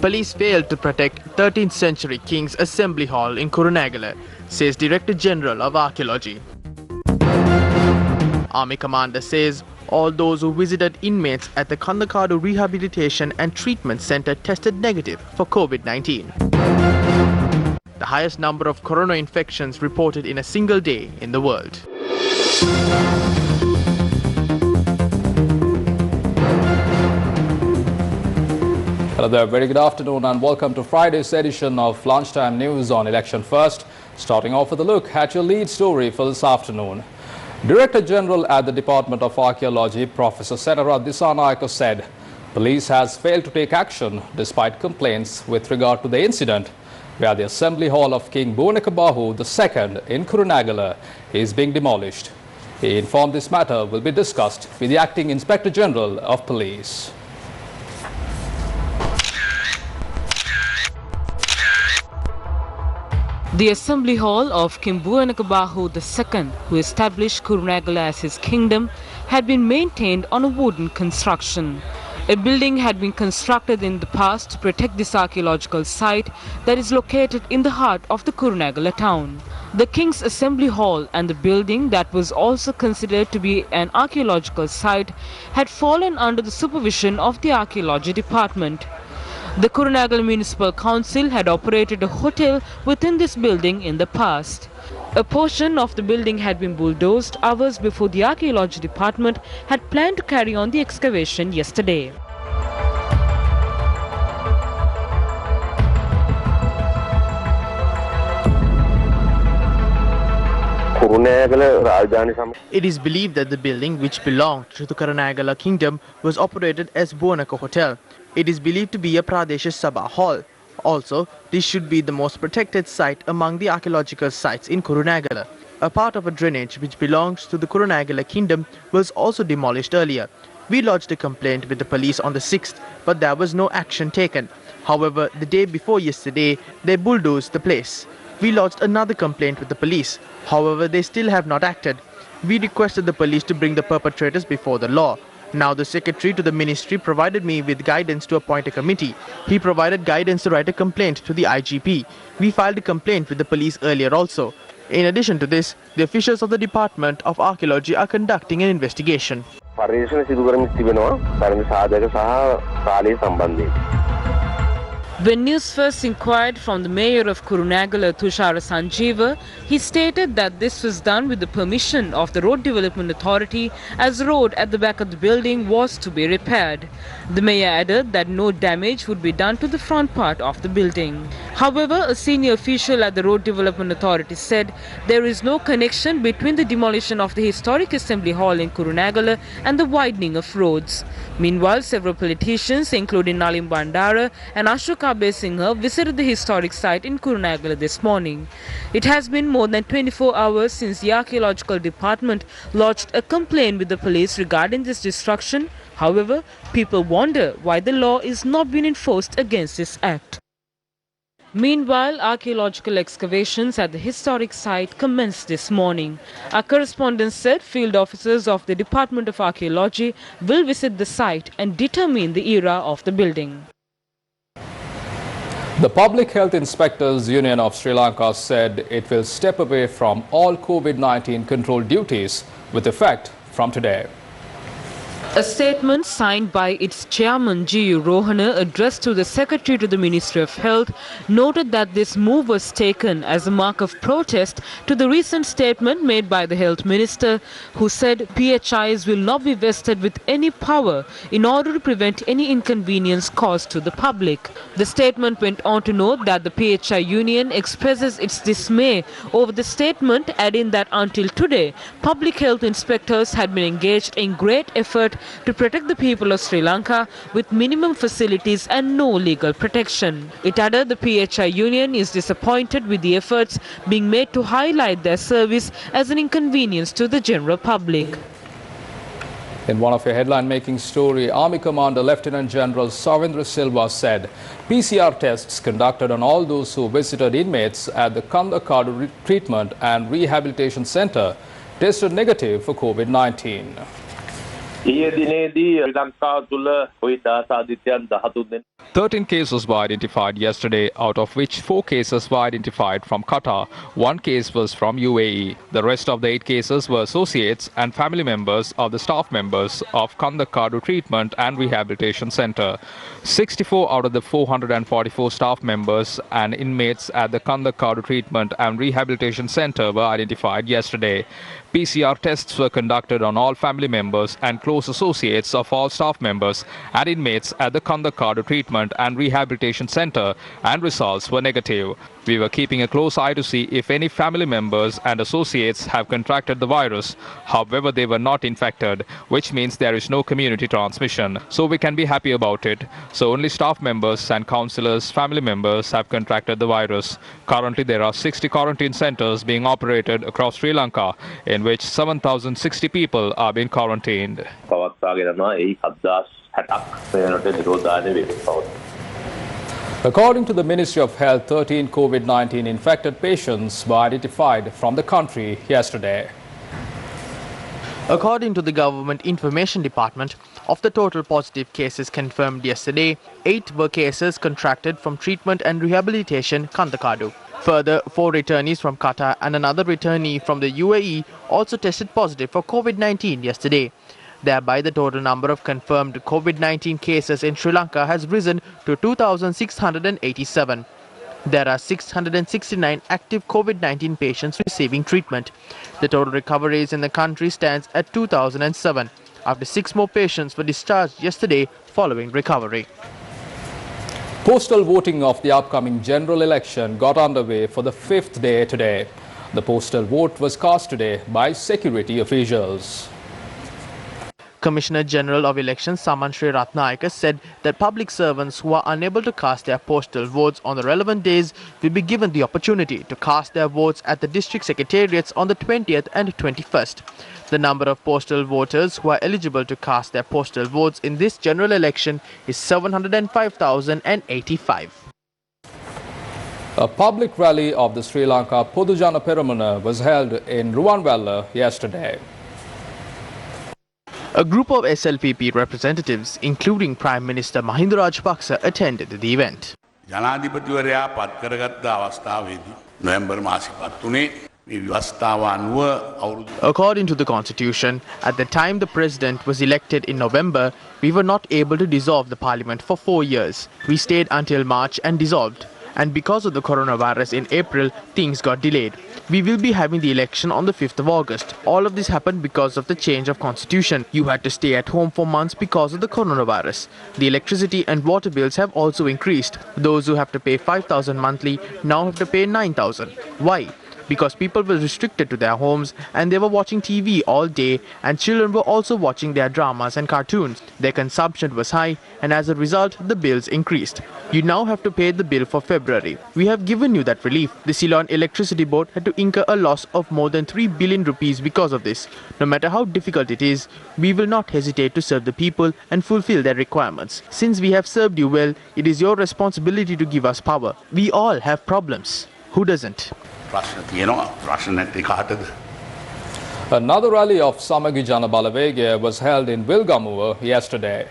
Police failed to protect 13th century King's Assembly Hall in Kurunegala, says Director General of Archaeology. Army Commander says all those who visited inmates at the Kandakadu Rehabilitation and Treatment Center tested negative for COVID-19. The highest number of corona infections reported in a single day in the world. Hello there, very good afternoon and welcome to Friday's edition of Lunchtime News on Election First. Starting off with a look at your lead story for this afternoon. Director General at the Department of Archaeology, Professor Senara Dissanayake said police has failed to take action despite complaints with regard to the incident where the Assembly Hall of King Bhuvanekabahu II in Kurunegala is being demolished. He informed this matter will be discussed with the Acting Inspector General of Police. The Assembly Hall of King Bhuvanekabahu II, who established Kurunegala as his kingdom, had been maintained on a wooden construction. A building had been constructed in the past to protect this archaeological site that is located in the heart of the Kurunegala town. The King's Assembly Hall and the building that was also considered to be an archaeological site had fallen under the supervision of the Archaeology Department. The Kurunegala Municipal Council had operated a hotel within this building in the past. A portion of the building had been bulldozed hours before the Archaeology Department had planned to carry on the excavation yesterday. It is believed that the building, which belonged to the Kurunegala Kingdom, was operated as Bhuvaneka Hotel. It is believed to be a Pradesh Sabha hall. Also, this should be the most protected site among the archaeological sites in Kurunegala. A part of a drainage which belongs to the Kurunegala Kingdom was also demolished earlier. We lodged a complaint with the police on the 6th, but there was no action taken. However, the day before yesterday, they bulldozed the place. We lodged another complaint with the police. However, they still have not acted. We requested the police to bring the perpetrators before the law. Now the secretary to the ministry provided me with guidance to appoint a committee. He provided guidance to write a complaint to the IGP. We filed a complaint with the police earlier also. In addition to this, the officials of the Department of Archaeology are conducting an investigation. When Newsfirst inquired from the mayor of Kurunegala, Tushara Sanjeeva, he stated that this was done with the permission of the Road Development Authority as the road at the back of the building was to be repaired. The mayor added that no damage would be done to the front part of the building. However, a senior official at the Road Development Authority said there is no connection between the demolition of the historic Assembly Hall in Kurunegala and the widening of roads. Meanwhile, several politicians, including Nalim Bandara and Ashoka Singha, visited the historic site in Kurunegala this morning. It has been more than 24 hours since the Archaeological Department lodged a complaint with the police regarding this destruction. However, people wonder why the law is not being enforced against this act. Meanwhile, archaeological excavations at the historic site commenced this morning. Our correspondent said field officers of the Department of Archaeology will visit the site and determine the era of the building. The Public Health Inspectors Union of Sri Lanka said it will step away from all COVID-19 control duties with effect from today. A statement signed by its chairman G.U. Rohana, addressed to the Secretary to the Ministry of Health, noted that this move was taken as a mark of protest to the recent statement made by the Health Minister, who said PHIs will not be vested with any power in order to prevent any inconvenience caused to the public. The statement went on to note that the PHI union expresses its dismay over the statement, adding that until today, public health inspectors had been engaged in great effort to protect the people of Sri Lanka with minimum facilities and no legal protection. It added the PHI union is disappointed with the efforts being made to highlight their service as an inconvenience to the general public. In one of your headline-making story, Army Commander Lieutenant General Savindra Silva said PCR tests conducted on all those who visited inmates at the Kandakadu Treatment and Rehabilitation Center tested negative for COVID-19. 13 cases were identified yesterday, out of which 4 cases were identified from Qatar, 1 case was from UAE. The rest of the 8 cases were associates and family members of the staff members of Kandakadu Treatment and Rehabilitation Center. 64 out of the 444 staff members and inmates at the Kandakadu Treatment and Rehabilitation Center were identified yesterday. PCR tests were conducted on all family members and close associates of all staff members and inmates at the Kandakadu Treatment and Rehabilitation Center, and results were negative. We were keeping a close eye to see if any family members and associates have contracted the virus. However, they were not infected, which means there is no community transmission. So we can be happy about it. So only staff members and councillors, family members have contracted the virus. Currently, there are 60 quarantine centers being operated across Sri Lanka, in which 7,060 people are being quarantined. According to the Ministry of Health, 13 COVID-19 infected patients were identified from the country yesterday. According to the Government Information Department, of the total positive cases confirmed yesterday, 8 were cases contracted from Treatment and Rehabilitation Kandakadu. Further, 4 returnees from Qatar and another returnee from the UAE also tested positive for COVID-19 yesterday. Thereby, the total number of confirmed COVID-19 cases in Sri Lanka has risen to 2,687. There are 669 active COVID-19 patients receiving treatment. The total recoveries in the country stands at 2,007, after 6 more patients were discharged yesterday following recovery. Postal voting of the upcoming general election got underway for the 5th day today. The postal vote was cast today by security officials. Commissioner General of Elections Saman Sri Ratnayaka said that public servants who are unable to cast their postal votes on the relevant days will be given the opportunity to cast their votes at the district secretariats on the 20th and 21st. The number of postal voters who are eligible to cast their postal votes in this general election is 705,085. A public rally of the Sri Lanka Podujana Peramuna was held in Ruwanwela yesterday. A group of SLPP representatives, including Prime Minister Mahinda Rajapaksa, attended the event. ජනාධිපතිවරයා පත් කරගත්ත අවස්ථාවේදී නොවැම්බර් මාසෙ පත් වුණේ මේ ව්‍යවස්ථාව අනුව අවුරුදු According to the constitution, at the time the president was elected in November, we were not able to dissolve the parliament for 4 years. We stayed until March and dissolved. And because of the coronavirus in April, things got delayed. We will be having the election on the 5th of August. All of this happened because of the change of constitution. You had to stay at home for months because of the coronavirus. The electricity and water bills have also increased. Those who have to pay 5,000 monthly now have to pay 9,000. Why? Because people were restricted to their homes and they were watching TV all day, and children were also watching their dramas and cartoons. Their consumption was high, and as a result, the bills increased. You now have to pay the bill for February. We have given you that relief. The Ceylon Electricity Board had to incur a loss of more than 3 billion rupees because of this. No matter how difficult it is, we will not hesitate to serve the people and fulfill their requirements. Since we have served you well, it is your responsibility to give us power. We all have problems. Who doesn't? Another rally of Samagi Jana Balawege was held in Vilgamuva yesterday.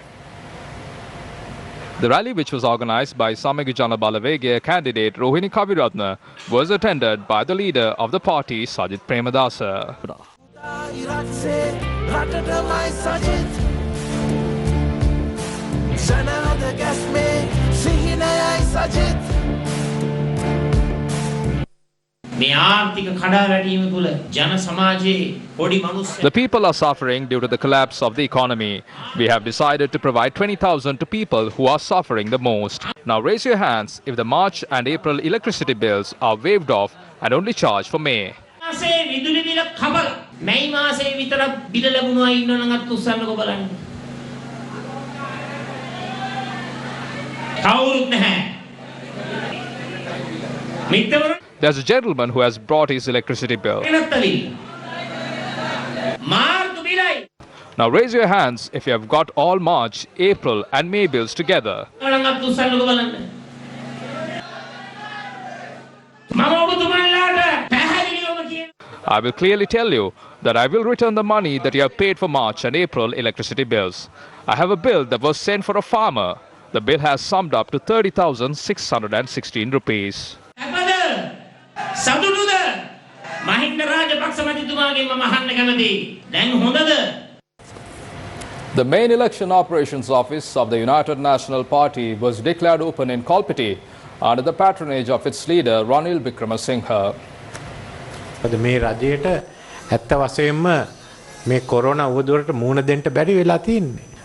The rally, which was organized by Samagi Jana Balawege candidate Rohini Kaviratna, was attended by the leader of the party, Sajid Premadasa. The people are suffering due to the collapse of the economy. We have decided to provide 20,000 to people who are suffering the most. Now raise your hands if the March and April electricity bills are waived off and only charged for May. There's a gentleman who has brought his electricity bill. Now raise your hands if you have got all March, April and May bills together. I will clearly tell you that I will return the money that you have paid for March and April electricity bills. I have a bill that was sent for a farmer. The bill has summed up to 30,616 rupees. The main election operations office of the United National Party was declared open in Kolpiti under the patronage of its leader Ranil Wickremesinghe. මේ රජයට ඇත්ත වශයෙන්ම මේ corona උවදුරට මුහුණ දෙන්න බැරි වෙලා තියෙන්නේ.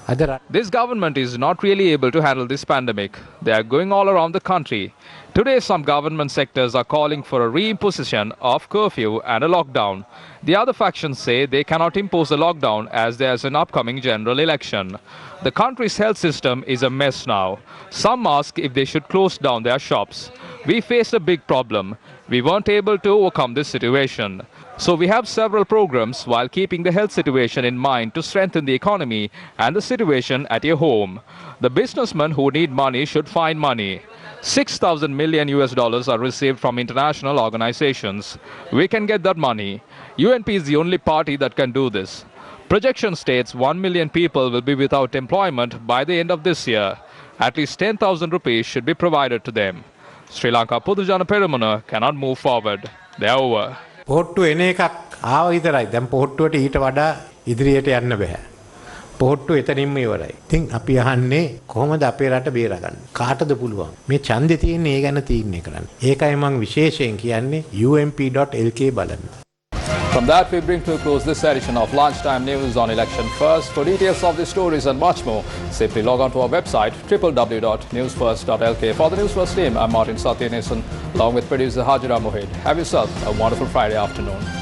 This government is not really able to handle this pandemic. They are going all around the country. Today, some government sectors are calling for a reimposition of curfew and a lockdown. The other factions say they cannot impose a lockdown as there is an upcoming general election. The country's health system is a mess now. Some ask if they should close down their shops. We faced a big problem. We weren't able to overcome this situation. So we have several programs while keeping the health situation in mind to strengthen the economy and the situation at your home. The businessmen who need money should find money. 6,000 million US dollars are received from international organizations. We can get that money. UNP is the only party that can do this. Projection states 1 million people will be without employment by the end of this year. At least 10,000 rupees should be provided to them. Sri Lanka Pudujana Peramuna cannot move forward. They are over. පොහොට්ටු එන එකක් ආව විතරයි. දැන් පොහොට්ටුවට ඊට වඩා ඉදිරියට යන්න බෑ. පොහොට්ටු එතනින්ම ඉවරයි. ඉතින් අපි අහන්නේ කොහොමද අපේ රට බේරගන්නේ? කාටද පුළුවන්? මේ ඡන්දේ තියෙන්නේ ඒ ගැන තීරණය කරන්න. ඒකයි මම විශේෂයෙන් කියන්නේ ump.lk බලන්න. From that, we bring to a close this edition of Lunchtime News on Election First. For details of the stories and much more, simply log on to our website, www.newsfirst.lk. For the News First team, I'm Martin Satyanesan, along with producer Hajira Mohid. Have yourself a wonderful Friday afternoon.